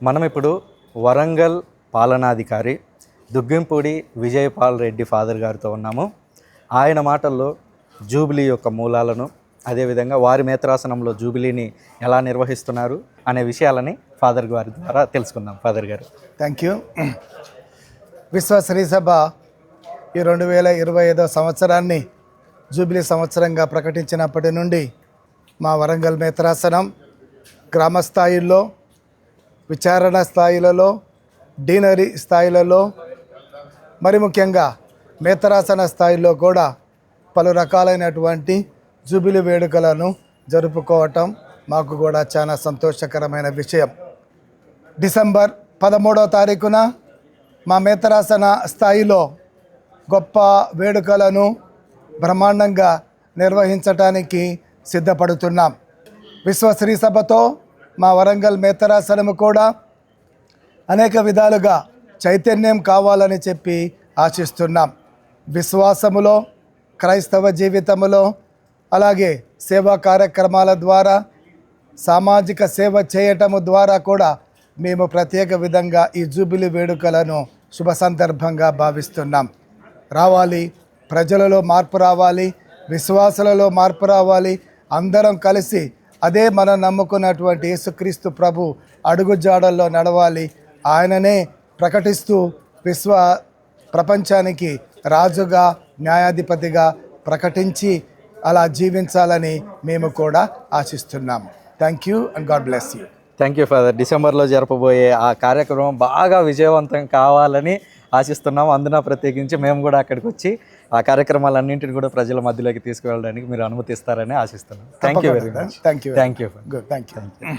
మనం ఇప్పుడు వరంగల్ పాలనాధికారి దుగ్గింపూడి విజయపాల్ రెడ్డి ఫాదర్ గారితో ఉన్నాము. ఆయన మాటల్లో జూబిలీ యొక్క మూలాలను, అదేవిధంగా వారి మేత్రాసనంలో జూబిలీని ఎలా నిర్వహిస్తున్నారు అనే విషయాలని ఫాదర్ గారి ద్వారా తెలుసుకుందాం. ఫాదర్ గారు. Thank you. విశ్వ శ్రీ సభ ఈ 2025 సంవత్సరాన్ని జూబిలీ సంవత్సరంగా ప్రకటించినప్పటి నుండి మా వరంగల్ మేత్రాసనం గ్రామ స్థాయిల్లో, విచారణ స్థాయిలలో, డీనరీ స్థాయిలలో, మరి ముఖ్యంగా మేత్రాసన స్థాయిలో కూడా పలు రకాలైనటువంటి జూబిలీ వేడుకలను జరుపుకోవటం మాకు కూడా చాలా సంతోషకరమైన విషయం. డిసెంబర్ 13వ తారీఖున మా మేత్రాసన స్థాయిలో గొప్ప వేడుకలను బ్రహ్మాండంగా నిర్వహించటానికి సిద్ధపడుతున్నాం. విశ్వశ్రీ సభతో మా వరంగల్ మేత్రాసనము కూడా అనేక విధాలుగా చైతన్యం కావాలని చెప్పి ఆశిస్తున్నాం. విశ్వాసములో, క్రైస్తవ జీవితములో, అలాగే సేవా కార్యక్రమాల ద్వారా, సామాజిక సేవ చేయటము ద్వారా కూడా మేము ప్రత్యేక విధంగా ఈ జూబిలీ వేడుకలను శుభ సందర్భంగా భావిస్తున్నాం. రావాలి, ప్రజలలో మార్పు రావాలి, విశ్వాసులలో మార్పు రావాలి. అందరం కలిసి అదే మనం నమ్ముకున్నటువంటి యేసుక్రీస్తు ప్రభు అడుగుజాడల్లో నడవాలి. ఆయననే ప్రకటిస్తూ ప్రపంచానికి రాజుగా, న్యాయాధిపతిగా ప్రకటించి అలా జీవించాలని మేము కూడా ఆశిస్తున్నాము. Thank you and God bless you. Thank you father. డిసెంబర్లో జరపబోయే ఆ కార్యక్రమం బాగా విజయవంతం కావాలని ఆశిస్తున్నాము. అందున ప్రత్యేకించి మేము కూడా అక్కడికి వచ్చి ఆ కార్యక్రమాలన్నింటిని కూడా ప్రజల మధ్యలోకి తీసుకువెళ్ళడానికి మీరు అనుమతిస్తారని ఆశిస్తున్నాం. Thank you very much. Thank you. Thank you. Good. Thank you.